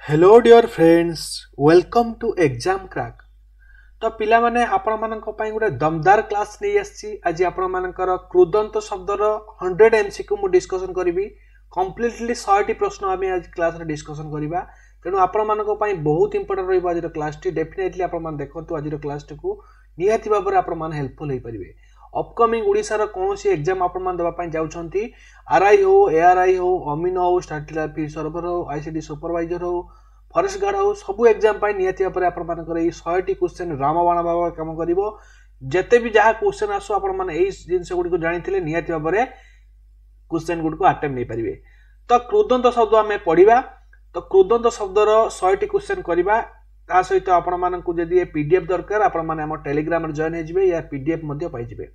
Hello dear friends, welcome to exam crack. तो पिला माने आपण मानक पई गुटे दमदार क्लास नहीं आसी। आज आपण मानकर कृदंत शब्दर 100 एमसीक्यू मु डिस्कशन करी। कंप्लीटली 100 प्रश्न आम आज क्लास रे डिस्कशन करबा। तेणु आपण मानक पई बहुत इंपोर्टेंट रहबो आज क्लास टी। डेफिनेटली आपण मान देखंतु आज क्लास टी को निहाती भाबरे आपण मान हेल्पफुल होई परिबे। अपकमिंग ओडिसा रो कोनोसी एग्जाम आपण मान देबा पई जाउछंती, आरआई हो, एआरआई हो, अमीन हो, स्टैटिस्टिकल फील्ड सर्वर हो, आईसीडी सुपरवाइजर हो, फॉरेस्ट गार्ड हो, सब एग्जाम पाई निहाती भाबरे आपण मानकर ए 100 क्वेश्चन रामबाण बाबा काम करिवो। जते भी जहा क्वेश्चन आसो आपण मान ए जिंस गुडी को जानिथिले निहाती भाबरे क्वेश्चन गुडी को अटेम्प्ट नै परिबे। तो कृदंत शब्द हमें पढिबा। तो कृदंत शब्दर 100 क्वेश्चन करिबा। ता सहित आपण मानकु जदी ए पीडीएफ दरकार आपण माने हम टेलीग्राम रे जॉइन हे जिवे या पीडीएफ मध्ये पाई जिवे।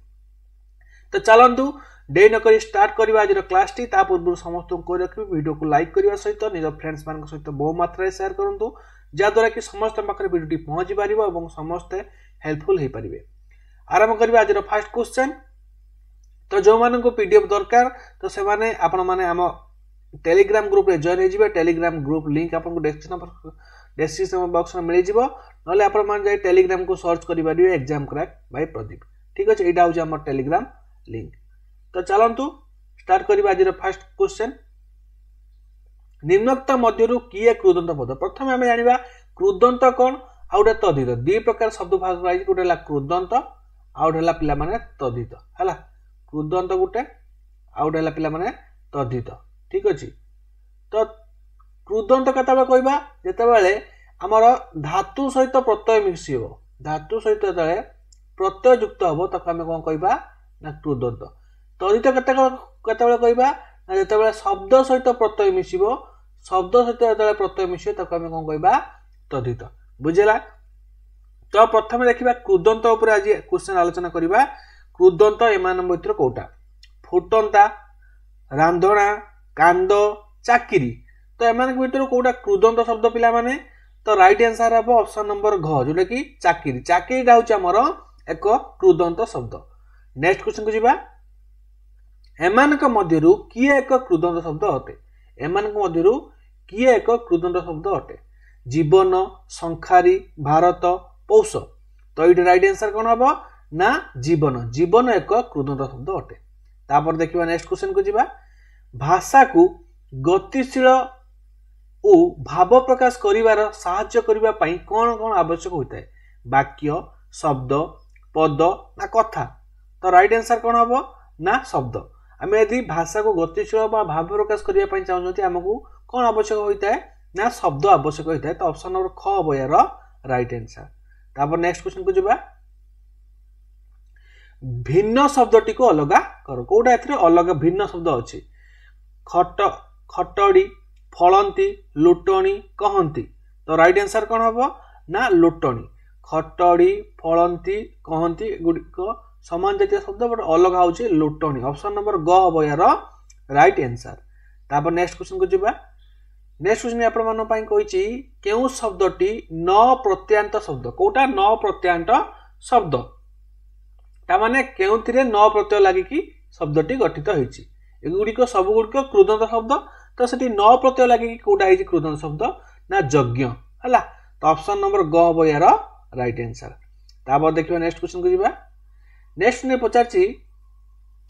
तो चलंतु डे न करी स्टार्ट करबा आज क्लास टी। ता पूर्व समस्त को रखबी वीडियो को लाइक करबा सहित निज फ्रेंड्स मान सहित बहु मात्रा शेयर करंतु, जा द्वारा कि समस्त पाखरे वीडियो टी पहुंची परिबो एवं समस्त हेल्पफुल हे परिबे। आरंभ करबा आज फर्स्ट क्वेश्चन। तो जो मानन को पीडीएफ दरकार तो से माने आपण माने हम टेलीग्राम ग्रुप रे जॉइन हे जिवे। टेलीग्राम ग्रुप लिंक आपन को डिस्क्रिप्शन बॉक्स में मिल जिवो, नले आपण मान जाय टेलीग्राम को सर्च करि परिबे एग्जाम क्रैक बाय प्रदीप। ठीक अछि, एटा हो हमर टेलीग्राम लिंक। तो चलंतु स्टार्ट करिबा आज फर्स्ट क्वेश्चन। निम्नोक्त मध्यरु किए कृदंत पद? प्रथम हमें जानिबा कृदंत कोन आउडे तद्धित। दुई प्रकार शब्द भाग राइज, गोटे ला कृदंत आउडे ला पिला माने तद्धित। हला कृदंत गोटे आउडे ला पिला माने तद्धित। ठीक अछि। तो कृदंत कतबे कहबा जेतेबेले हमर धातु सहित प्रत्यय मिसिबो। धातु सहित जेतेबेले प्रत्यय युक्त हबो तक हमें कोन कहबा ना कृदंत। तद्धित केतेबेले कहबा ना जेतेबेले शब्द सहित प्रत्यय मिसिबो। शब्द सहित जेतेबेले प्रत्यय मिसिबो तक हमें कोन कहबा तद्धित। बुझिला? तो प्रथम देखिबा कृदंत ऊपर आज क्वेश्चन आलोचना करिबा। कृदंत एमान भितर कोटा? फुटंता, रांधणा, कांद, चाकिरी। तो एमान भितर कोटा कृदंत शब्द पिला माने? तो राइट आंसर हबो ऑप्शन नंबर घ, जोटा कि चाकिरी। चाकिरी दा होची हमर एक कृदंत शब्द। नेक्स्ट क्वेश्चन को जिबा। एमानक मध्यरु किए एक कृदंत शब्द अटे? एमानक मध्यरु किए एक कृदंत शब्द अटे? जीवन, संखारी, भारत, पौष। तो इट राइट आंसर कोन हबो ना जीवन। जीवन एक कृदंत शब्द अटे। तापर देखिबा नेक्स्ट क्वेश्चन को जिबा। भाषा को गतिशील ओ भाव प्रकाश करिवार सहाय्य करिबा पई कोन कोन आवश्यक होइताय? वाक्य, शब्द, पद ना कथा? तो राइट आंसर कोन हबो ना शब्द। आमे यदि भाषा को गतिशील बा भाव प्रकाश करिया पई चाहौछथि हमकु कोन आवश्यक होइताय ना शब्द आवश्यक होइताय। तो ऑप्शन नंबर ख हबो यार राइट आंसर। तापर नेक्स्ट क्वेश्चन को जिबा। भिन्न शब्दटी को अलग करो। कोडा एथरे अलग भिन्न शब्द अछि? खट, खटड़ी, फलंती, लुटणी, कहंती। तो राइट आंसर कोन हबो ना लुटणी। खटड़ी, फलंती, कहंती गुडिक समान जातीय शब्द बट अलग होउची लुटणी। ऑप्शन नंबर ग हबो यार राइट आंसर। तापर नेक्स्ट क्वेश्चन को जिबा। नेक्स्ट क्वेश्चन आपण मानो पई कहिची केउ शब्दटी न प्रत्यांत शब्द? कोटा न प्रत्यांत शब्द? ता माने केउथिरे न प्रत्यय लागि कि शब्दटी गठित होईची। एगुडी को सब गुडी को कृदंत शब्द। तो सेठी न प्रत्यय लागि कि कोटा होईची कृदंत शब्द ना यज्ञ। हला तो ऑप्शन नंबर ग हबो यार राइट आंसर। तापर देखिबा नेक्स्ट क्वेश्चन को जिबा। नेक्स्ट ने पचारची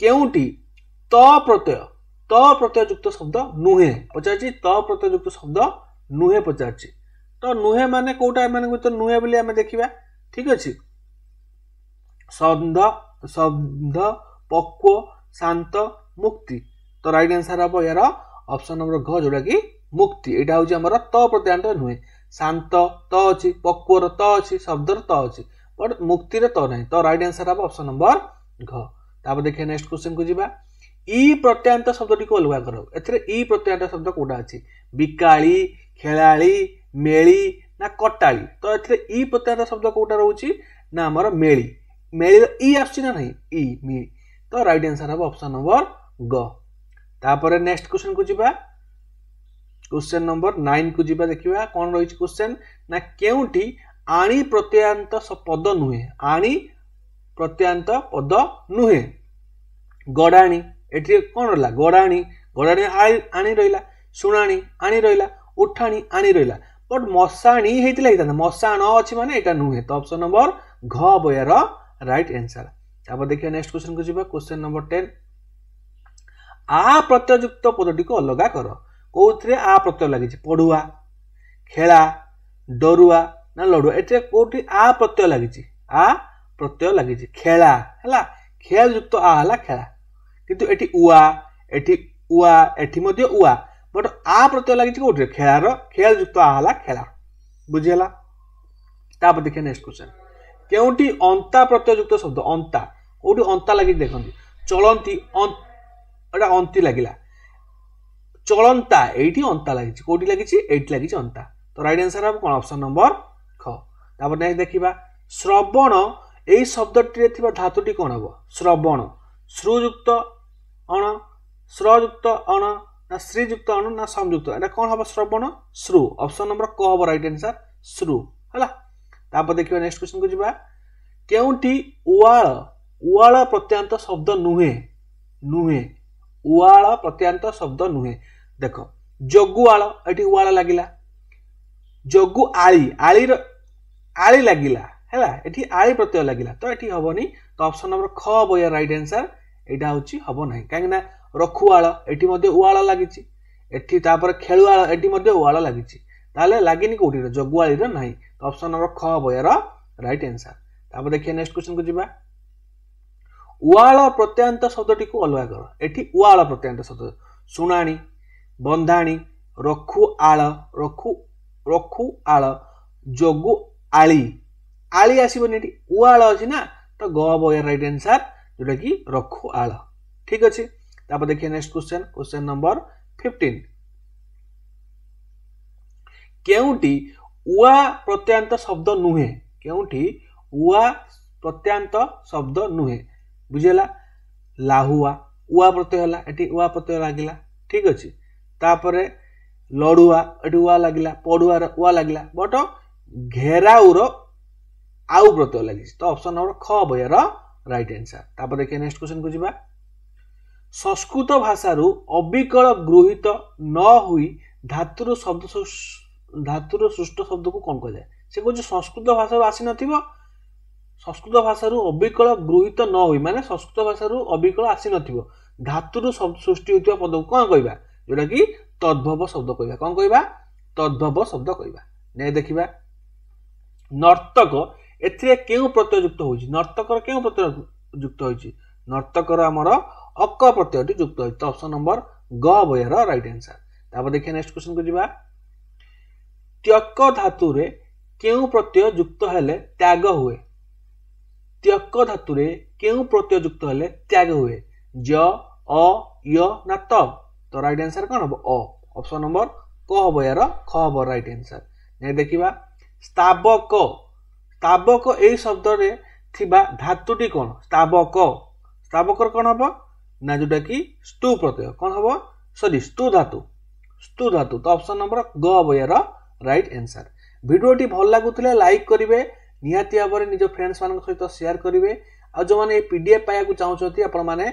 केउटी त प्रत्यय युक्त शब्द नुहे? पचारची त प्रत्यय युक्त शब्द नुहे पचारची। तो नुहे माने कोटा माने तो नुहे बोली हमें देखिबा। ठीक अछि। शब्द, पक्व, शांत, मुक्ति। तो राइट आंसर हबो यार ऑप्शन नंबर घ, जोटा कि मुक्ति। एटा होची हमर त प्रत्यांत नुहे। शांत त अछि, पक्वर त अछि, शब्दर त अछि, बट मुक्तिर त नै। तो राइट आंसर हबो ऑप्शन नंबर घ। तापर देखिए नेक्स्ट क्वेश्चन को जिबा। ई प्रत्यांत शब्दटी को अलग करो। एथरे ई प्रत्यांत शब्द कोटा अछि? बिकाली, खेलाली, मेली ना कटाली? तो एथरे ई प्रत्यांत शब्द कोटा रहउची ना हमर मेली। मेली ई आछि ना नहीं? ई मी। तो राइट आंसर हबो ऑप्शन नंबर ग। तापर नेक्स्ट क्वेश्चन को जिबा। क्वेश्चन नंबर 9 को जिबा। देखिबा कोन रहिछि क्वेश्चन ना केउटी आणी प्रत्यांत पद नुहे? आणी प्रत्यांत पद नुहे। गडाणी एठी कोन रहला? गडाणी। गडाणी आणी रहिला। शुणाणी आणी रहिला। उठाणी आणी रहिला। बट मशाणी होता मशाण अच्छी माने यहाँ नुहे तो ऑप्शन नंबर घ हब यार राइट आंसर। अब देखिए नेक्स्ट क्वेश्चन को जीवा क्वेश्चन नंबर 10 आ प्रत्ययुक्त पदटी को अलग कर कौन आ प्रत्यय लगी पढ़ुआ खेला डरुआ ना लड़ुआ ए कौटी आ प्रत्यय लगी आ प्रत्यय लगी खेला है खेल युक्त आ है खेला किंतु एटी उआ एटी मध्य उआ बट आ प्रत्यय लगी कौटे खेलार खेल युक्त आ है खेला बुझीगला। तापर देखिए नेक्स्ट क्वेश्चन केउटी अंता प्रत्ययुक्त शब्द अंता कौटी अंता लगी देखते चलती एटा अंति लगिला चलंता एठी अंता लगी कौटी लगी एठी लगी अंता तो राइट आंसर हम कौन ऑप्शन नंबर ख। तापर नेक्स्ट देखिबा श्रवण एई शब्दटी थिबा धातुटी कौन हम श्रवण श्रुयुक्त अण श्रयुक्त अण ना श्रीयुक्त अण ना संयुक्त एटा कौन हम श्रवण श्रु ऑप्शन नंबर क हम राइट आंसर श्रु हला। तापर देखिबा नेक्स्ट क्वेश्चन को जिबा केउटी उवाळ उवाळ प्रत्यांत शब्द नुहे नुहे उवाळ प्रत्यांत शब्द नुहे देख जगुआळ एटी उवाळ लागिला जगु आली आलीर आली लागिला हैला एटी आली प्रत्यय लागिला तो एटी हबनी तो ऑप्शन नंबर ख हबो या राइट आंसर एटा होची हबो नाही काहे ना रखुआळ एटी मध्ये उवाळ लागिची एटी तापर खेळुआळ एटी मध्ये उवाळ लागिची ताले लागिनी कोठी जगुआळीर नाही तो ऑप्शन नंबर ख हबो या राइट आंसर। तापर देखिए नेक्स्ट क्वेश्चन को जिबा उवाळ प्रत्यांत शब्दटी को अलग कर एटी उवाळ प्रत्यांत शब्द सुनाणी बंधाणी रखुआळ रखुआळ जगु आली आली आसीबनी एटी उवाळ अछि ना तो ग हबो या राइट आंसर जोटा कि रखुआळ ठीक अछि। तापर देखिए नेक्स्ट क्वेश्चन क्वेश्चन नंबर 15 केउटी उआ प्रत्यांत शब्द नुहे केउटी उआ प्रत्यांत शब्द नुहे बुझेला लाहुआ उआ प्रत्यय होला एटी उआ प्रत्यय लागिला ठीक अछि। तापरे लड़ुआ एटी उआ लागिला पढ़ुआर उआ लागिला बट घेराउर आउ प्रत्यय लगी तो ऑप्शन नंबर ख हबो यार राइट आंसर। तापर देखिए नेक्स्ट क्वेश्चन को जिबा संस्कृत भाषा रु अविकल गृहीत न हुई धातुर सृष्ट शब्द को कौन कह जाए से कहूँ संस्कृत भाषा रु आसी नथिबो संस्कृत भाषा रु अविकल गृहीत न हुई माने संस्कृत भाषा रु अविकल आसी नथिबो धातुर सृष्टि होतिबा पद को कौन कहबा जोटा कि तद्भव शब्द कहबा कौन कहबा तद्भव शब्द कहबा। ने देखिबा नर्तक एथिरे केउ प्रत्यय युक्त होइछि नर्तकर केउ प्रत्यय युक्त होइछि नर्तकर हमर अक प्रत्ययटी युक्त होइछि तो ऑप्शन नंबर ग हबो यार राइट आंसर। तापर देखिए नेक्स्ट क्वेश्चन को जिबा त्यक धातु रे केउ प्रत्यय युक्त हेले त्याग हुए त्यक धातु रे केउ प्रत्यय युक्त हेले त्याग हुए ज अ य ना त तो राइट आंसर कोन हबो अ ऑप्शन नंबर क हबो यार ख हबो राइट आंसर। ने देखिबा स्तावक स्तावक एई शब्द रे थिबा धातुटी कोन स्तावक स्तावकर कोन हबो ना जोटा कि स्तु प्रत्यय कोन हबो सॉरी स्तु धातु तो ऑप्शन नंबर ग हबो यार राइट आंसर। वीडियोटी भल लागुतले लाइक करिवे निहाती भाବରେ निज फ्रेंड्स मान सहित शेयर करिवे आ जो माने पीडीएफ पाया को चाहउछथि आपण माने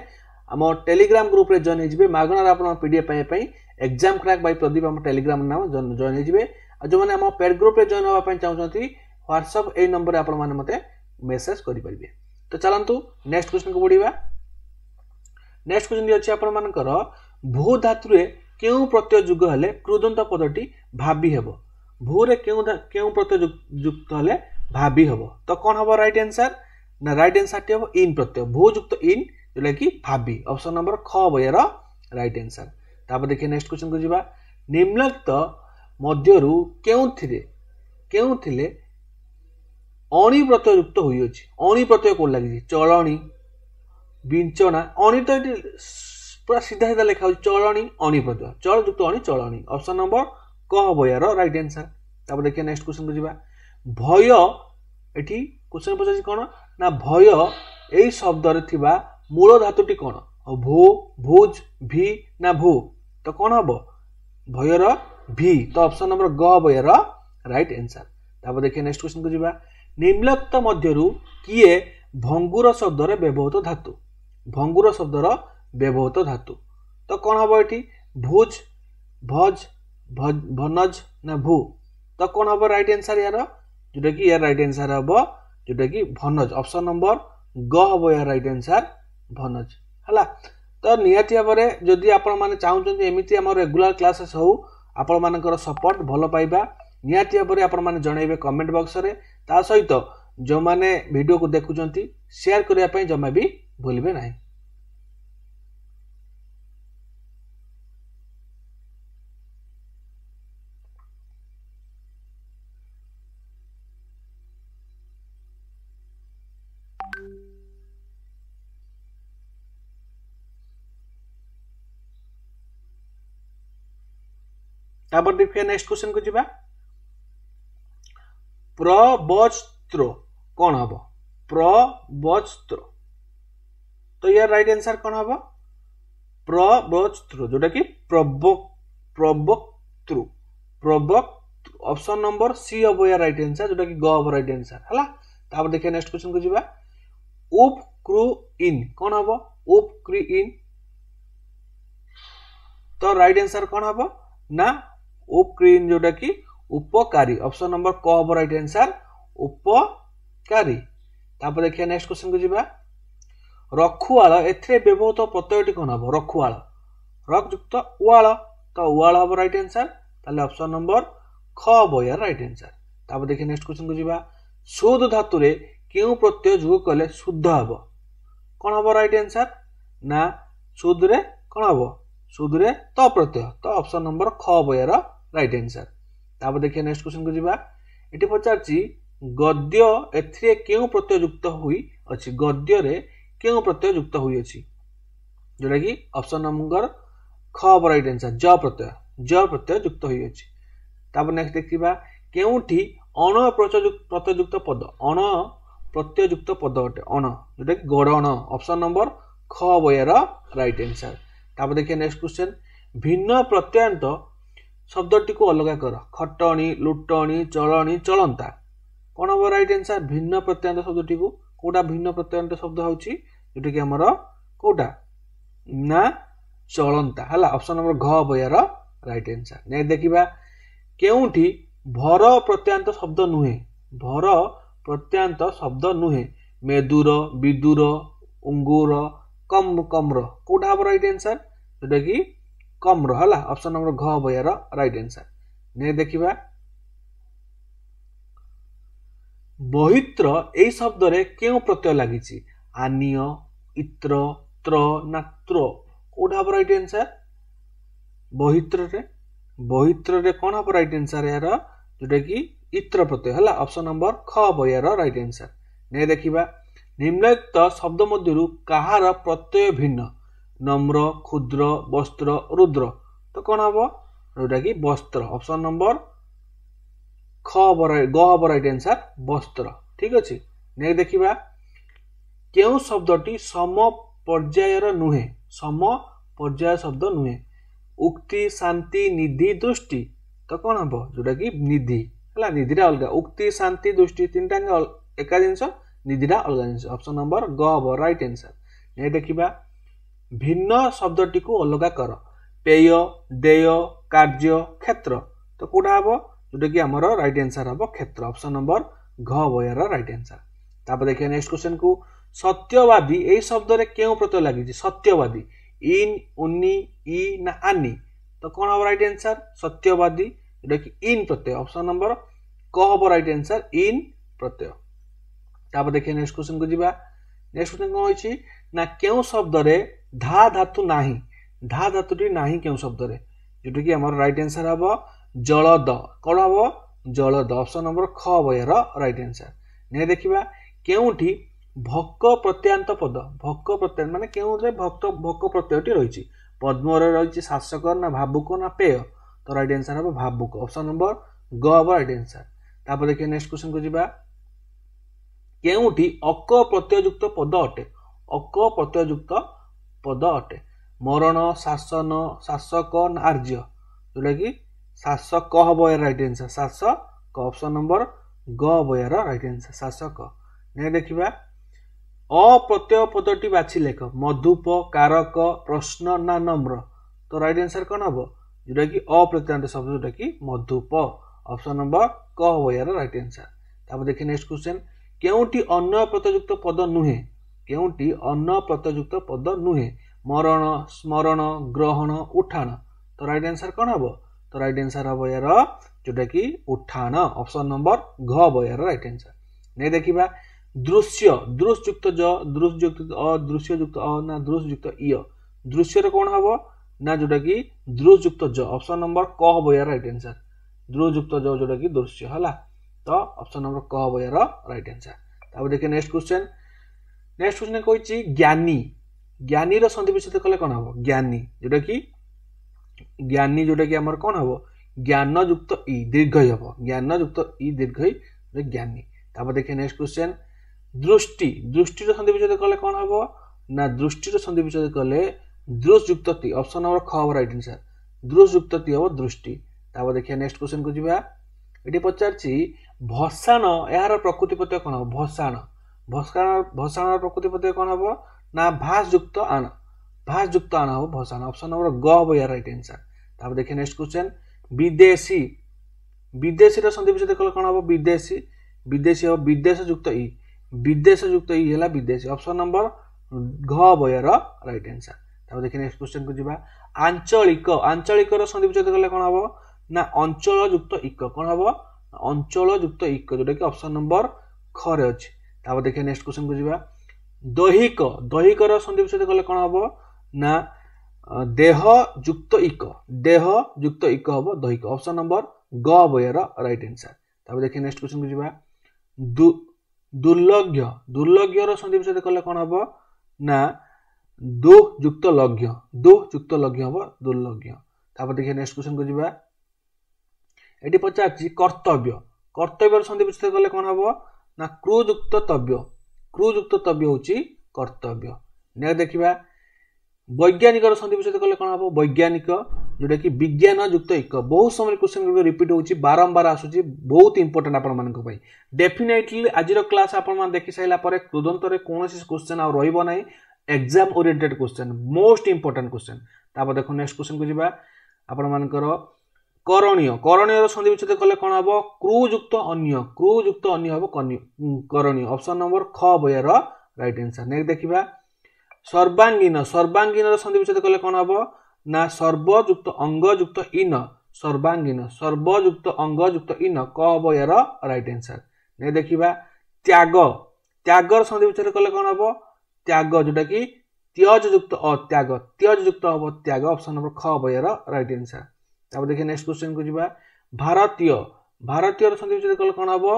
हम टेलीग्राम ग्रुप रे जॉइन हेजिबे मागणार आपण पीडीएफ पाया पई एग्जाम क्रैक बाय प्रदीप हम टेलीग्राम नाम जॉइन हेजिबे आ जो माने हम पेड ग्रुप रे जॉइन होबा पई चाहउछथि व्हाट्सएप ए नंबर आपण माने मते मेसेज करि परिबे। तो चलंतु नेक्स्ट क्वेश्चन को बढ़िबा। नेक्स्ट क्वेश्चन दि अछि आपण मानकर भू धातु रे केउ प्रत्यय युग हेले कृदंत पदटी भाबी हेबो भू रे केउ प्रत्यय युक्त हेले भाबी हेबो तो कोन हबो राइट आंसर ना राइट आंसर टी हबो इन प्रत्यय भू युक्त इन जोला कि भाबी ऑप्शन नंबर ख हबो यार राइट आंसर। तापर देखिए नेक्स्ट क्वेश्चन को जिबा निम्नलिखित मध्यरु केउथिले अणी प्रत्यय युक्त होई अछि अणी प्रत्यय कोन लागि चलणी विंचना अणी तो पूरा सीधा सीधा लिखा हो चलणी अणी प्रत्यय चल युक्त अणी चलणी ऑप्शन नंबर क हबो यार राइट आंसर। तापर देखिए नेक्स्ट क्वेश्चन को जिबा भय एठी क्वेश्चन पछाछि कोन ना भय एई शब्द रे थिबा मूल धातुटी कोन भू भुज भी ना भू तो कोन हबो भयर भी तो ऑप्शन नंबर ग हबो यार राइट आंसर। तापर देखिए नेक्स्ट क्वेश्चन को जिबा निम्नलिखित मध्यरु किए भंगुर शब्द रे व्यवहृत धातु भंगुर शब्द रो व्यवहृत धातु तो कोन हबो एठी भुज भज भनज ना भू तो कौन हम राइट आंसर यार जोटा कि यार राइट आंसर हम जोटा कि भनज ऑप्शन नंबर ग हम यार राइट आंसर भनज हला। तो निहाती भाव में जदि आपण माने चाहूचंती एमिति हमर रेगुलर क्लासेस हो आपण मानकर सपोर्ट भलो पाइबा निहाती भाव में आपण माने जणाइबे कमेंट बॉक्स रे। ता सहित जो माने वीडियो को देखुचंती शेयर करिया पई जमा भी भूलिबे नाही। तापर देखिए नेक्स्ट क्वेश्चन को जीवा प्रवस्त्र कौन हम प्रवस्त्र तो यार राइट आंसर कौन हम प्रवस्त्र जोटा कि प्रवक्तृ प्रवक्तृ ऑप्शन नंबर सी हम यार राइट आंसर जोटा कि ग हम राइट आंसर हला। तापर देखिए नेक्स्ट क्वेश्चन को जीवा उपकृ कौन हम उपकृ तो राइट आंसर कौन हम ना उपकृ जोटा कि उपकारी ऑप्शन नंबर क हम राइट आंसर उपकारी। तापर देखिए नेक्स्ट क्वेश्चन को जीवा रखुआल एथिरे व्यवहृत प्रत्ययटी कौन हम रखुआल रक युक्त उआल तो उआल हम राइट आंसर ताले ऑप्शन नंबर ख हम यार राइट आंसर। तापर देखिए नेक्स्ट क्वेश्चन को जीवा शुद्ध धातु रे केउ प्रत्यय जोग कले शुद्ध हम कौन हम राइट आंसर ना शुद्ध रे कौन हम शुद्ध रे त प्रत्यय तो ऑप्शन नंबर ख हम यार राइट आंसर। तापर देखिए नेक्स्ट क्वेश्चन को जीवा एटी पचारची गद्य एथिरे केउ प्रत्यय युक्त हुई अछि गद्य रे केउ प्रत्यय युक्त हुई अछि जोटा कि ऑप्शन नंबर ख हम राइट आंसर ज प्रत्यय युक्त हुई अछि। तापर नेक्स्ट देखिबा केउठी अण प्रत्यय युक्त पद अण प्रत्यय युक्त पद अटे अण जोटा कि गड़न ऑप्शन नंबर ख हम यार राइट आंसर। तापर देखिए नेक्स्ट क्वेश्चन भिन्न प्रत्ययांत शब्दटी को अलग कर खटणी लुटणी चलणी चलंता कौन हम राइट आंसर भिन्न प्रत्ययांत शब्दटी को कोटा भिन्न प्रत्ययांत शब्द होची जोटा कि हमर कोटा ना चलंता हला ऑप्शन नंबर घ हम यार राइट आंसर। ने देखिबा केउठी भर प्रत्ययांत शब्द नुहे भर प्रत्ययांत शब्द नुहे मेदुर विदुर अंगुर कम्र कोटा हम राइट आंसर जोटा कि कम्र हला ऑप्शन नंबर घ हम यार राइट आंसर। ने देखिबा बहित्र एई शब्द रे केउ प्रत्यय लागिछि आनिय इत्र त्र ना त्र कोटा हम राइट आंसर बहित्र रे कोन हम राइट आंसर यार जोटा कि इत्र प्रत्यय हला ऑप्शन नंबर ख हम यार राइट आंसर। ने देखिबा निम्नलिखित शब्द मध्यरु कहार प्रत्यय भिन्न नम्र क्षुद्र वस्त्र रुद्र तो कौन हम जोटा कि वस्त्र ऑप्शन नंबर ग हम राइट आंसर वस्त्र ठीक अछि। ने देखिबा केउ शब्दटी सम पर्यायर नुहे सम पर्याय शब्द नुहे उक्ति शांति निधि दृष्टि तो कौन हम जोटा कि निधि हला निधिरा अलग उक्ति शांति दृष्टि तीनटा एका जिंस निधिरा अलग जिंस ऑप्शन नंबर ग हम राइट आंसर। ने देखिबा भिन्न शब्दटी को अलग कर पेय देय कार्य क्षेत्र तो कोटा हम जोटा कि हमर राइट आंसर हम क्षेत्र ऑप्शन नंबर घ हम यार राइट आंसर। तापर देखिए नेक्स्ट क्वेश्चन को सत्यवादी एई शब्द रे केउ प्रत्यय लागि सत्यवादी इन उन्नी ई ना आनी तो कौन हम राइट आंसर सत्यवादी जोटा कि इन प्रत्यय ऑप्शन नंबर क हम राइट आंसर इन प्रत्यय। तापर देखिए नेक्स्ट क्वेश्चन को जीवा नेक्स्ट क्वेश्चन कोन होइछि ना केउ शब्द रे धा धातु नाही धा धातुटी नाही केउ शब्द रे जोटा कि हमर राइट आंसर हम जलद कौन हम जलद ऑप्शन नंबर ख हम यार राइट आंसर। ने देखिबा केउठी भक्क प्रत्ययांत पद भक्क प्रत्यय माने केउ रे भक्क प्रत्ययटी रहिछि पद्म रे रहिछि शासक ना भावुक ना पेय तो राइट आंसर हम भावुक ऑप्शन नंबर ग हम राइट आंसर। तापर देखिए नेक्स्ट क्वेश्चन को जीवा केउठी अक प्रत्ययुक्त पद अटे अक प्रत्ययुक्त पद अटे मरण शासन शासक आर्य जोटा कि शासक हम राइट आंसर शासक ऑप्शन नंबर ग हम राइट आंसर शासक। ने देखिबा अप्रत्यय पदटी बाछि लेख मधुप कारक प्रश्न ना नम्र तो राइट आंसर कौन हम जोटा कि अप्रत्ययांत शब्द जोटा कि मधुप ऑप्शन नंबर क हबो यार राइट आंसर। तापर देखिए नेक्स्ट क्वेश्चन केउटी अन्य प्रत्ययुक्त पद नुहे केउटी अन्य प्रत्ययुक्त पद नुहे मरण स्मरण ग्रहण उठाण तो राइट आंसर कौन हबो तो राइट आंसर हबो यार जोटा कि उठाण ऑप्शन नंबर घ हबो यार राइट आंसर। नहीं देखिबा दृश्य दृश्युक्त ज दृश्युक्त अ दृश्ययुक्त अ ना दृश्युक्त इ दृश्य रे कौन हबो ना जोटा कि दृश्युक्त ज ऑप्शन नंबर क हबो यार राइट आंसर दृश्युक्त ज जोटा कि दृश्य हला तो ऑप्शन नंबर क हबो यार राइट आंसर। तापर देखिए नेक्स्ट क्वेश्चन कहछि ज्ञानी ज्ञानी रो संधि विच्छेद कले कोन हबो ज्ञानी जोटा कि हमर कोन हबो ज्ञान युक्त इ दीर्घ हबो ज्ञान युक्त इ दीर्घ ज्ञानी। तापर देखिए नेक्स्ट क्वेश्चन दृष्टि दृष्टि रो संधि विच्छेद कले कोन हबो ना दृष्टि रो संधि विच्छेद कले दृश्य युक्त ति ऑप्शन नंबर ख हबो राइट आंसर दृश्य युक्त ति हबो दृष्टि। तापर देखिए नेक्स्ट क्वेश्चन को जिबा एटी पचारछि भसाण यार प्रकृति प्रत्यय कोन हबो भसाण भसाण प्रकृति प्रत्यय कोन हबो ना भास युक्त आण हबो भसाण ऑप्शन नंबर ग हबो यार राइट आंसर। तापर देखिए नेक्स्ट क्वेश्चन विदेशी विदेशी रो संधि विच्छेद कले कोन हबो विदेशी विदेशी हबो विदेश युक्त इ हला विदेशी ऑप्शन नंबर घ हबो यार राइट आंसर। तापर देखिए नेक्स्ट क्वेश्चन को जिबा आंचलिक आंचलिक रो संधि विच्छेद कले कोन हबो ना अंचल युक्त इक कोन हबो अंचल युक्त इक जोटा कि ऑप्शन नंबर ख रे अछि। तापर देखिए नेक्स्ट क्वेश्चन को जिबा दैहिक दैहिक रो संधि विच्छेद कले कोन हबो ना देह युक्त इक हबो दैहिक ऑप्शन नंबर ग हबो यार राइट आंसर। तापर देखिए नेक्स्ट क्वेश्चन को जिबा दुर्लभ्य दुर्लभ्य रो संधि विच्छेद कले कोन हबो ना दो युक्त लघ्य हबो दुर्लभ्य। तापर देखिए नेक्स्ट क्वेश्चन को जिबा एटी पचारछि कर्तव्य कर्तव्य रो संधि विच्छेद कले कोन हबो ना क्रुयुक्त तव्य होची कर्तव्य। ने देखिबा वैज्ञानिक रो संधि विच्छेद कले कोन हबो वैज्ञानिक जोटा कि विज्ञान युक्त एक बहुत समय क्वेश्चन गुड रिपीट होची बारंबार आसुची बहुत इंपोर्टेंट आपण मानक पई डेफिनेटली आज रो क्लास आपण मान देखि साइला परे कृदंत रे कोनोसी क्वेश्चन आ रहइबो नै exam oriented question most important question. तापर देखो नेक्स्ट क्वेश्चन को जिबा आपण मानकर करणीय करणीय रो संधि विच्छेद कले कोन हबो क्रुयुक्त अन्य हबो करणीय ऑप्शन नंबर ख हबो यार राइट आंसर। नेक्स्ट देखिबा सर्वांगीन सर्वांगीन रो संधि विच्छेद कले कोन हबो ना सर्वयुक्त अंग युक्त इन सर्वयुक्त अंग युक्त इन क हबो यार राइट आंसर। नेक्स्ट देखिबा त्याग त्याग रो संधि विच्छेद कले कोन हबो त्याग जोटा कि त्यज युक्त त्यज युक्त हबो त्याग ऑप्शन नंबर ख हबो यार राइट आंसर। तापर देखिए नेक्स्ट क्वेश्चन को जिबा भारतीय भारतीय रो संधि विच्छेद कले कोन हबो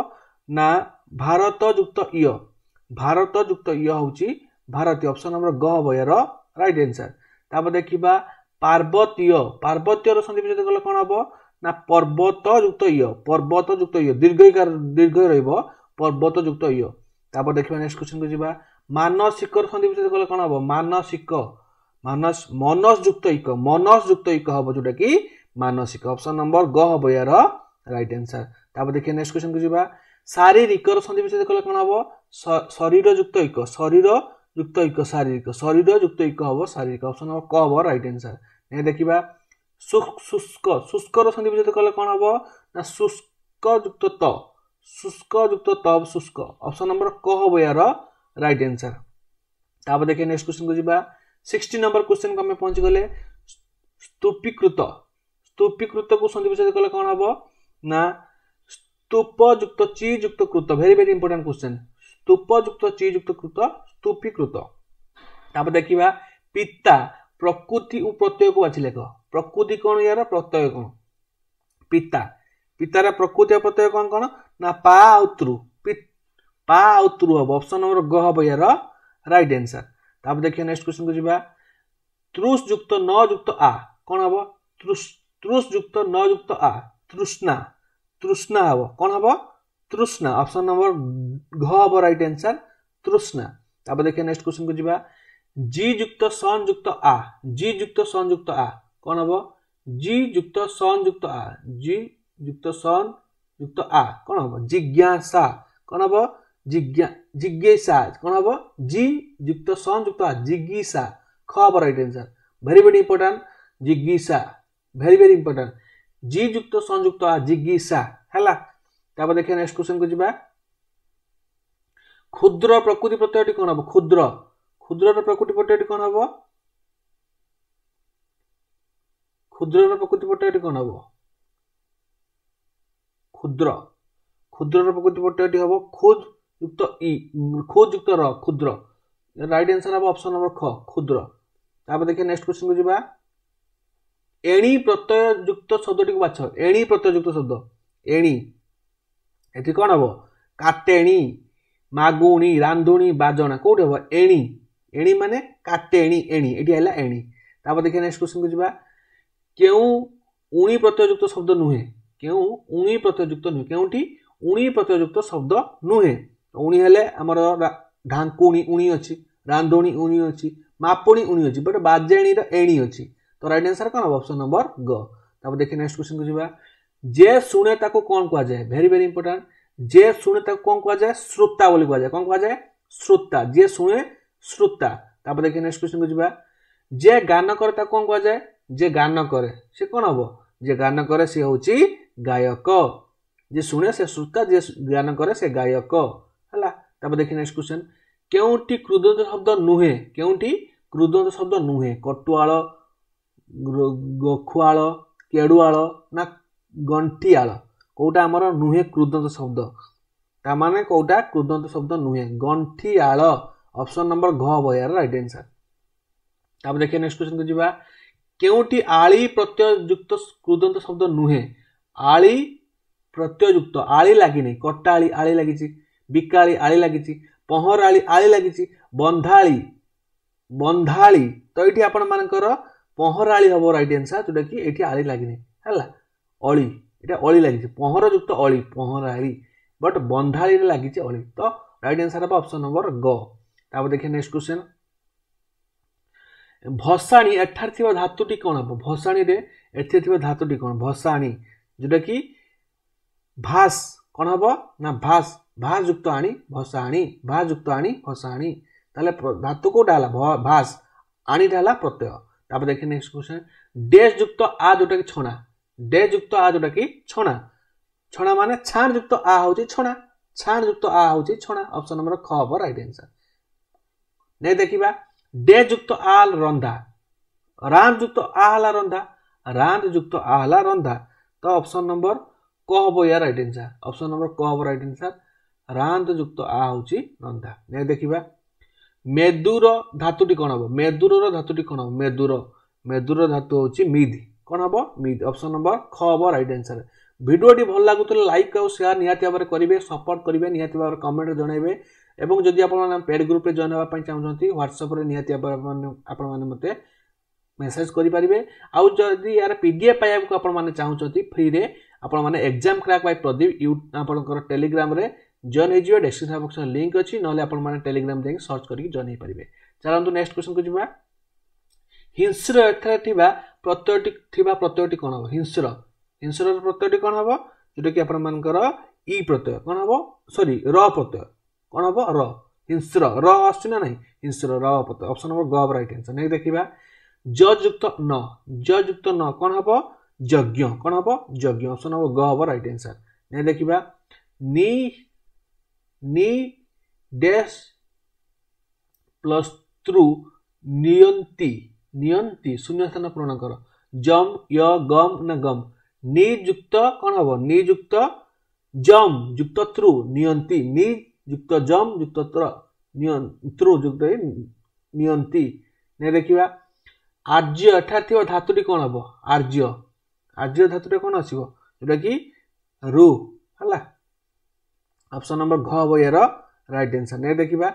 ना भारत युक्त इ होची भारतीय ऑप्शन नंबर ग हबो यार राइट आंसर। तापर देखिबा पार्वतीय पार्वतीय रो संधि विच्छेद कले कोन हबो ना पर्वत युक्त इ दीर्घ रहइबो पर्वत युक्त इ। तापर देखिबा नेक्स्ट क्वेश्चन को जिबा मानसिक रो संधि विच्छेद कले कोन हबो मानसिक मनस युक्त इक हबो जोटा कि मानसिक ऑप्शन नंबर ग हबो यार राइट आंसर। तापर देखिए नेक्स्ट क्वेश्चन को जिबा शारीरिक रो संधि विच्छेद कले कोन हबो शरीर युक्त इक हबो शारीरिक ऑप्शन नंबर क हबो राइट आंसर। ने देखिबा शुष्क रो संधि विच्छेद कले कोन हबो ना शुष्क युक्त शुष्क ऑप्शन नंबर क हबो यार राइट आंसर। तापर देखिए नेक्स्ट क्वेश्चन को जिबा 60 नंबर क्वेश्चन को हम पहुंच गले स्तूपीकृत को संधि विच्छेद कले कोन हबो ना स्तूप युक्त चीज युक्त कृत वेरी वेरी इंपोर्टेंट क्वेश्चन स्तूप युक्त चीज युक्त कृत स्तूपीकृत। तापर देखिबा पिता प्रकृति उ प्रत्यय को बाछि लेख प्रकृति कोन यार प्रत्यय कोन पिता पितार प्रकृति प्रत्यय कोन ना पा आउत्रु हबो ऑप्शन नंबर ग हबो यार राइट आंसर। तापर देखिए नेक्स्ट क्वेश्चन को जिबा तृष युक्त न युक्त आ कोन हबो तृष युक्त न युक्त आ तृष्णा हबो कोन हबो तृष्णा ऑप्शन नंबर घ हबो राइट आंसर तृष्णा। तापर देखिए नेक्स्ट क्वेश्चन को जिबा जी युक्त सन युक्त आ कोन हबो जी युक्त सन युक्त आ कोन हबो जिज्ञासा कोन हबो जिज्ञासा कोन हबो जी युक्त सन युक्त आ जिज्ञासा ख हबो right answer very very important जिज्ञासा वेरी वेरी इंपोर्टेंट जी युक्त संयुक्त आ जिगीसा हैला। तापर देखिए नेक्स्ट क्वेश्चन को जिबा क्षुद्र प्रकृति प्रत्ययटी कोन हबो क्षुद्र क्षुद्र प्रकृति प्रत्ययटी कोन हबो क्षुद्र प्रकृति प्रत्ययटी कोन हबो क्षुद्र क्षुद्र प्रकृति प्रत्ययटी हबो खुद युक्त ई खुद युक्त र क्षुद्र राइट आंसर हबो ऑप्शन नंबर ख क्षुद्र। तापर देखिए नेक्स्ट क्वेश्चन को जिबा एणी प्रत्यय युक्त शब्दटी को बाछ एणी प्रत्यय युक्त शब्द एणी एठी कोन हबो काटेणी मागुणी रांधुणी बाजणा कोठी हबो एणी एणी माने काटेणी एणी एठी आइला एणी। तापर देखिए नेक्स्ट क्वेश्चन को जिबा केउ उणी प्रत्यय युक्त शब्द नुहे केउ उणी प्रत्यय युक्त नुहे केउठी उणी प्रत्यय युक्त शब्द नुहे उणी हेले हमर ढांकुणी उणी अछि रांधुणी उणी अछि मापुणी उणी अछि बट बाजेणी र एणी अछि तो राइट आंसर कोन ऑप्शन नंबर ग। तापर देखिए नेक्स्ट क्वेश्चन को जिबा जे सुने ताको कोन कहा जाय वेरी वेरी इंपोर्टेंट जे सुने ताको कोन कहा जाय श्रोता बोली कहा जाय कोन कहा जाय श्रोता जे सुने श्रोता। तापर देखिए नेक्स्ट क्वेश्चन को जिबा जे गान करे ताको कोन कहा जाय जे गान करे से कोन हबो जे गान करे से होची गायक जे सुने से श्रोता जे गान करे से गायक हला। तापर देखिए नेक्स्ट क्वेश्चन केउटी क्रुदंत शब्द नुहे केउटी क्रुदंत शब्द नुहे कटुआळ गखुआळ केडुआळ ना गंठियाळ कोटा हमर नुहे क्रुदंत शब्द ता माने कोटा क्रुदंत शब्द नुहे गंठियाळ ऑप्शन नंबर घ हो यार राइट आंसर। तापर देखिए नेक्स्ट क्वेश्चन को जिबा केउटी आळी प्रत्यय युक्त क्रुदंत शब्द नुहे आळी प्रत्यय युक्त आळी लागि नै कटाळी आळी लागिची बिकाळी आळी लागिची पहराळी आळी लागिची बंधाळी बंधाळी तो एठी आपण मानकर पहराळी हबो राइट आंसर जोटा कि एठी आळी लागि नै हला अळी एटा अळी लागिची पहर युक्त अळी पहराळी बट बंधाळी रे लागिची अळी तो राइट आंसर हबो ऑप्शन नंबर ग। तापर देखिए नेक्स्ट क्वेश्चन भसाणी एठार थिबा धातुटी कोन हबो भसाणी रे एठी थिबा धातुटी कोन भसाणी जोटा कि भास कोन हबो ना भास भास युक्त आणी भसाणी भास युक्त आणी भसाणी ताले धातु कोटा हला भास आणी हला प्रत्यय। तापर देखिए नेक्स्ट क्वेश्चन डेश युक्त आ जोटा कि छणा डेश युक्त आ जोटा कि छणा छणा माने छाण युक्त आ होची छणा छाण युक्त आ होची छणा ऑप्शन नंबर ख हबो राइट आंसर। नै देखिबा डेश युक्त आ रंधा रांध युक्त आ हला रंधा रांध युक्त आ हला रंधा तो ऑप्शन नंबर क हबो यार राइट आंसर ऑप्शन नंबर क हबो राइट आंसर रांध युक्त आ होची रंधा। नै देखिबा मेदुर धातुटी कोन हबो मेदुरर धातुटी कोन हबो मेदुर मेदुर धातु होची मिध कोन हबो मिध ऑप्शन नंबर ख हबो राइट आंसर। वीडियोटी भल लागुतले लाइक और शेयर निहाती भाबरे करिवे सपोर्ट करिवे निहाती भाबरे कमेंट रे जणाइबे एवं जदि आपण पेड ग्रुप रे जॉइन होबा पई चाहउछंती WhatsApp रे निहाती भाबरे आपण माने मते मेसेज करि परिबे आउ जदि यार पीडीएफ पाइबा को आपण माने चाहउछंती फ्री रे आपण माने एग्जाम क्रैक बाय प्रदीप आपनकर टेलीग्राम रे जॉइन हेजियो डिस्क्रिप्शन बॉक्स में लिंक अछि नले आपण माने टेलीग्राम देख सर्च करके जॉइन हे परिबे। चलंतु नेक्स्ट क्वेश्चन को जिबा हिंस्र एथरा प्रत्ययटी कोन हबो हिंस्र हिंस्र प्रत्ययटी कोन हबो जोटा कि आपण मानकर ई प्रत्यय कोन हबो सॉरी र प्रत्यय कोन हबो र हिंस्र र आछि ना नहीं हिंस्र र प्रत्यय ऑप्शन नंबर ग राइट आंसर। नै देखिबा ज युक्त न कोन हबो यज्ञ कोन हबो यज्ञ ऑप्शन नंबर ग हबो राइट आंसर। नै देखिबा नी डैश प्लस थ्रू नियंती नियंती शून्य स्थान पूर्ण कर जम य गम न गम नी युक्त कोन हबो नी युक्त जम युक्त थ्रू नियंती नी युक्त जम युक्त थ्रू युक्त नियंती। नै देखिबा आर्य एठार थिबा धातुटी कोन हबो आर्य आर्य धातुटी कोन आसीबो जेटा कि रु हला ऑप्शन नंबर घ हबो यार राइट आंसर। नै देखिबा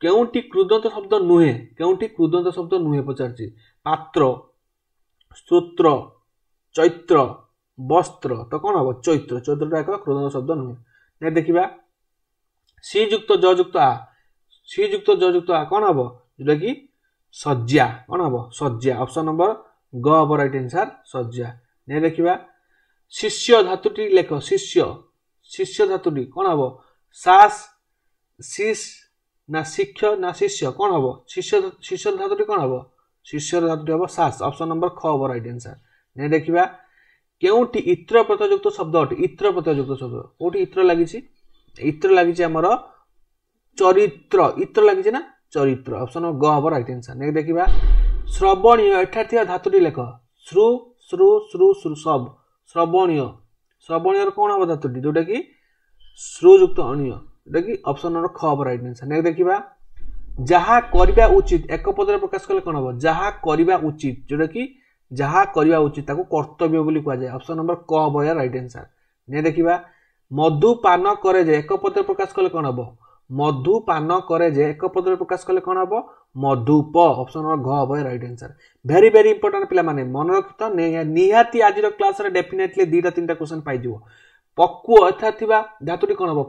केउटी क्रुदंत शब्द नुहे केउटी क्रुदंत शब्द नुहे पचारची पात्र स्तोत्र चैत्र वस्त्र तो कोन हबो चैत्र चैत्रटा एक क्रुदंत शब्द नुहे। नै देखिबा सी युक्त ज युक्त आ कोन हबो जेटा कि सज्जा कोन हबो सज्जा ऑप्शन नंबर ग हबो राइट आंसर सज्जा। नै देखिबा शिष्य धातुटी लेख शिष्य शिष्य धातुटी कोन हबो सास शिष ना शिक्ष ना शिष्य कोन हबो शिष्य शिष्य धातुटी कोन हबो शिष्य धातुटी हबो सास ऑप्शन नंबर ख हबो राइट आंसर। नै देखिबा केउठी इत्र प्रत्ययुक्त शब्द अटे इत्र प्रत्ययुक्त शब्द कोठी इत्र इत्र लगी आमर चरित्र इत्र लगी ना चरित्र ऑप्शन ग हम राइट आंसर नेक्स्ट देखिबा श्रवणीय एठार थिया धातुटी लेख श्रु श्रु श्रु श्रु सब श्रवणीय श्रवणीय कौन हम धातुटी जोटा कि श्रुयुक्त अणीय जोटा कि ऑप्शन नंबर ख हम राइट आंसर नेक्स्ट देखिबा जहा करबा उचित एक पदरे प्रकाश कले कौन हम जहा करबा उचित जोटा कि जहा करबा उचित ताको कर्तव्य बोली कहा जाय ऑप्शन नंबर क हम राइट आंसर ने देखिबा मधुपान करे जे एक पदरे प्रकाश कले कौन हम मधुपान करे जे एक पदरे प्रकाश कले कौन हम मधुप ऑप्शन नंबर घ हम right answer very very important पिला माने मन रखितो निहाती आज क्लास रे डेफिनेटली 2-3टा क्वेश्चन पाई जिवो पक्व अथा थिबा धातुटी कौन हम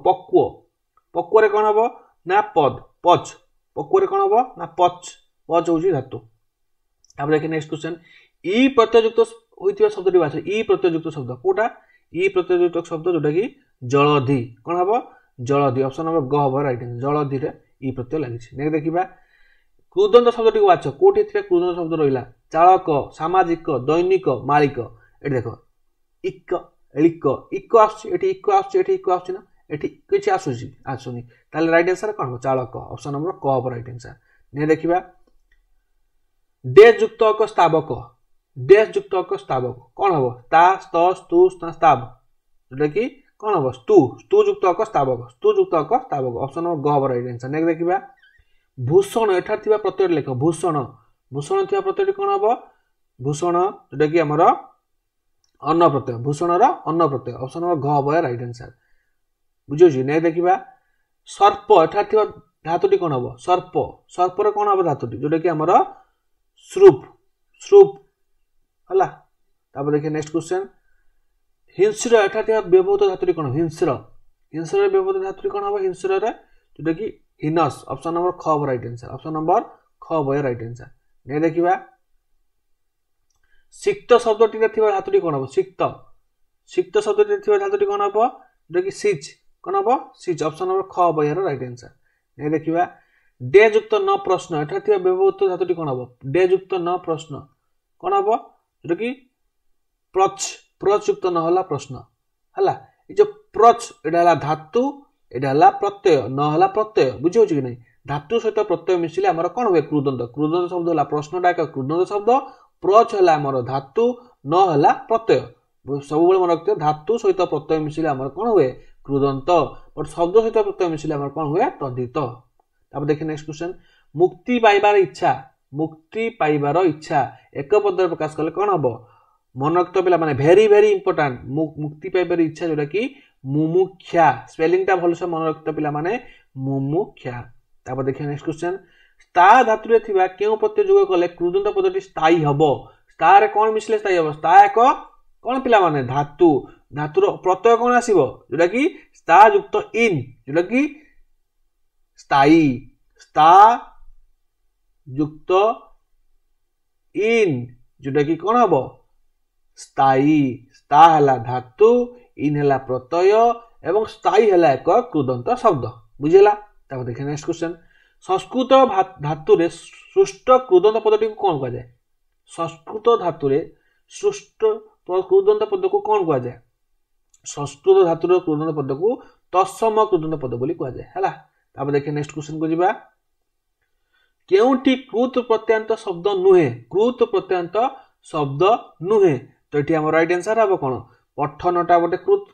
पक्व रे कौन हम ना पद पच पक्व रे कौन हम ना पच पच होची धातु अब देखिए नेक्स्ट क्वेश्चन ई प्रत्ययुक्त होइतिबा शब्दटी बाछ ई प्रत्ययुक्त शब्द कोटा ई प्रत्ययुक्त शब्द जोटा कि जलधि कौन हम जलधि ऑप्शन नंबर ग हम राइट आंसर जलधि रे ई प्रत्यय लागिछि नेक्स्ट देखिबा क्रुदंत शब्दटी को बाछ कोठी थिबा क्रुदंत शब्द रहिला चालक सामाजिक दैनिक मालिक एठी देखो इक लिक इक आछी एठी इक आछी एठी इक आछी ना एठी किछि आसुनी ताले राइट आंसर कोन हो चालक ऑप्शन नंबर क हम राइट आंसर ने देखिबा डेज युक्त एक स्तावक डेज युक्त एक स्तावक कौन हम ता स्त स्तु स्ताव जोटा कि कौन हम स्तु स्तु युक्त एक स्तावक ऑप्शन नंबर ग हम राइट आंसर नेक्स्ट देखिबा भूषण एठार थिबा प्रत्यय लेख भूषण भूषण थिबा प्रत्यय कौन हम भूषण जोटा कि हमर अन्न प्रत्यय भूषण रा अन्न प्रत्यय ऑप्शन नंबर घ हम राइट आंसर बुझियो जी ने देखिबा सर्प एठार थिबा धातुटी कौन हम सर्प सर्प रे कौन हम धातुटी जोटा कि हमर श्रुप श्रुप हला तापर देखिए नेक्स्ट क्वेश्चन हिंस्र एठार थिबा व्यवहृत धातुटी कौन हिंस्र हिंस्र रे व्यवहृत धातुटी कौन हम हिंस्र रे जोटा कि हिनस ऑप्शन नंबर ख हम राइट आंसर ऑप्शन नंबर ख हम राइट आंसर ने देखिबा सिक्त शब्दटी रे थिबा धातुटी कौन हम सिक्त सिक्त शब्दटी रे थिबा धातुटी कौन हम जोटा कि सिच कौन हम सिच ऑप्शन नंबर ख हम राइट आंसर ने देखिबा डे युक्त न प्रश्न एठार थिबा व्यवहृत धातुटी कौन हम डे युक्त न प्रश्न कौन हम जोटा कि प्रच प्रच युक्त न होला प्रश्न हला ए जो प्रच एडा हला धातु एडा हला प्रत्यय न हला प्रत्यय बुझियो कि नहीं धातु सहित प्रत्यय मिसिले हमर कोन होय क्रुदंत शब्द हला प्रश्नटा एक क्रुदंत शब्द प्रच हला हमर धातु न हला प्रत्यय सब बेले मन रखते धातु सहित प्रत्यय मिसिले हमर कोन होय क्रुदंत और शब्द सहित प्रत्यय मिसिले हमर कोन होय तद्धित अब देखिए नेक्स्ट क्वेश्चन मुक्ति पाइबार इच्छा एक पदरे प्रकाश कले कौन हम मन रखते पिला माने वेरी वेरी इंपोर्टेंट मुक्ति पाइबार इच्छा जोटा कि मुमुक्षा स्पेलिंग टा भलसे मन रखते पिला माने मुमुक्षा तापर देखिए नेक्स्ट क्वेश्चन स्ता धातु रे थिबा केउ प्रत्यय जोग कले क्रुदंत पदटी स्थायी हबो स्ता रे कोन मिसले स्थायी हबो स्ता एक कोन पिला माने धातु धातुर प्रत्यय कोन आसीबो जोटा कि स्ता युक्त इन जोटा कि स्थायी स्ता युक्त इन जोटा कि कौन हम स्थायी स्ता हला धातु इन हला प्रत्यय एवं स्थायी हला एक क्रुदंत शब्द बुझेला ताको देखिए नेक्स्ट क्वेश्चन संस्कृत धातु रे सृष्ट क्रुदंत पदटी को कौन कहा जाए संस्कृत धातु रे सृष्ट क्रुदंत पद को कौन कहा जाए संस्कृत धातु रे क्रुदंत पद को तत्सम क्रुदंत पद बोली कहा जाए हला तापर देखिए नेक्स्ट क्वेश्चन को जीवा केउठी कृत प्रत्यंत शब्द नुहे कृत प्रत्यंत शब्द नुहे तो एठी हम राइट आंसर हबो कोन पठनटा गोटे कृत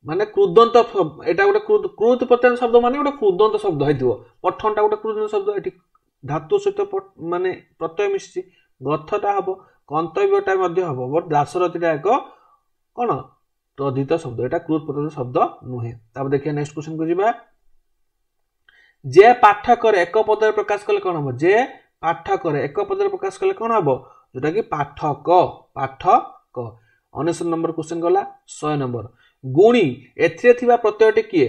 माने क्रुदंत एटा गोटे कृत प्रत्यंत शब्द माने गोटे क्रुदंत शब्द हेतिबो पठनटा गोटे क्रुदंत शब्द एठी धातु सहित माने प्रत्यय मिसि गर्थटा हबो कंतव्यटा मध्ये हबो बट दासरथिटा एक कोन तद्धित शब्द एटा कृत प्रत्यंत शब्द नुहे तापर देखिए नेक्स्ट क्वेश्चन को जीवा जे पाठ करे एक पदरे प्रकाश कले कौन हम जे पाठ करे एक पदरे प्रकाश कले कौन हम जोटा कि पाठक पाठक 19 नंबर क्वेश्चन गला 100 नंबर गुणी एथिरे थिबा प्रत्ययटी किए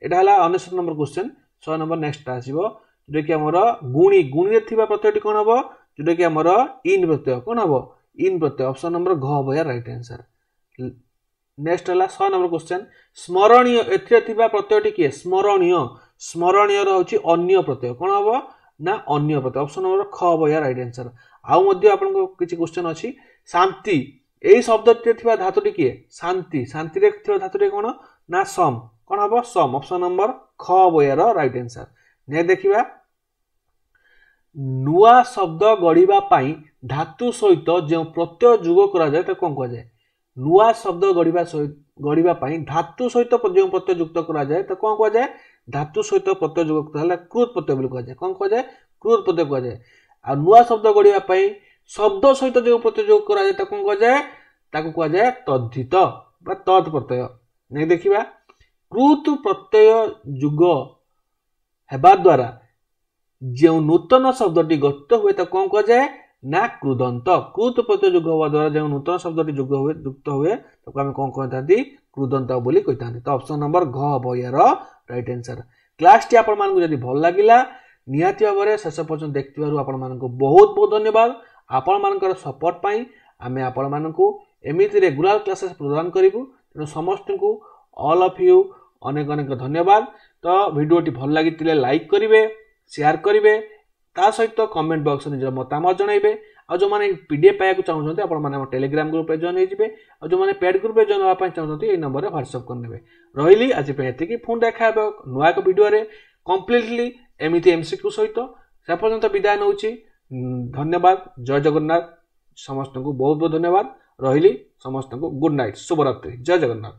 एटा हला 19 नंबर क्वेश्चन 100 नंबर नेक्स्ट आसीबो जोटा कि हमर गुणी गुणी रे थिबा प्रत्ययटी कौन हम जोटा कि हमर इन प्रत्यय कौन हम इन प्रत्यय ऑप्शन नंबर घ भया राइट आंसर नेक्स्ट हला 100 नंबर क्वेश्चन स्मरणीय एथिरे थिबा प्रत्ययटी किए स्मरणीय स्मरणीय रहउची अन्य प्रत्यय कोन हबो ना अन्य प्रत्यय ऑप्शन नंबर ख हबो या राइट आंसर आउ मध्ये आपन को किछि क्वेश्चन अछि शांति एई शब्दटी थिबा धातुटी किए शांति शांति रे थिबा धातुटी कोन ना सम कोन हबो सम ऑप्शन नंबर ख बयर राइट आंसर ने देखिबा नुआ शब्द गढ़िबा पाई धातु सहित जो प्रत्यय जुग करा जाय त कोन कह जाय नुआ शब्द गढ़िबा पाई धातु सहित जो प्रत्यय युक्त करा जाय त कोन कह जाय धातु सहित प्रत्यय युक्त हला कृत प्रत्यय बोली कह जाय कोन कह जाय कृत प्रत्यय कह जाय आ नुआ शब्द गढ़िबा पाई शब्द सहित जो प्रत्यय युक्त करा जाय त कोन कह जाय ताको कह जाय तद्धित बा तत् प्रत्यय नै देखिबा कृत प्रत्यय युग हेबा द्वारा जो नूतन शब्दटी गठित हुए तो कौन कह जाए ना कृदंत कृत प्रत्यय युग हवा द्वारा जो नूतन शब्दटी युक्त हुए तो आम कौन कहते कृदंत बोली कही तो ऑप्शन नंबर घ बयर राइट आंसर क्लास टी आपण मानकु जदि भल लागिला निहाती भाव में शेष पर्यंत देखिबारु आपण मानकु बहुत बहुत धन्यवाद आपण मानकर सपोर्ट पाई आमे आपण मानकु एमिति रेगुलर क्लासेस प्रदान करिवु तेणु समस्त को ऑल ऑफ यू अनेक अनेक धन्यवाद तो वीडियोटी भल लागितिले लाइक करिवे शेयर करिवे ता सहित कमेंट बॉक्स में निजर मतामत जणाइबे आ जो माने पीडीएफ पाया चाहते आपण माने टेलीग्राम ग्रुप पे जॉइन होइजिबे आ जो माने पेड ग्रुप पे जॉइन होबा पय चाहते ए नंबर रे व्हाट्सएप करनेबे रहिली आज पे एति की फोन देखाबे नुआ एक वीडियो रे कंप्लीटली एमिति एमसीक्यू सहित से पर्यंत विदाय नउची धन्यवाद जय जगन्नाथ समस्त को बहुत बहुत धन्यवाद रहिली समस्त को गुड नाइट शुभ रात्रि जय जगन्नाथ।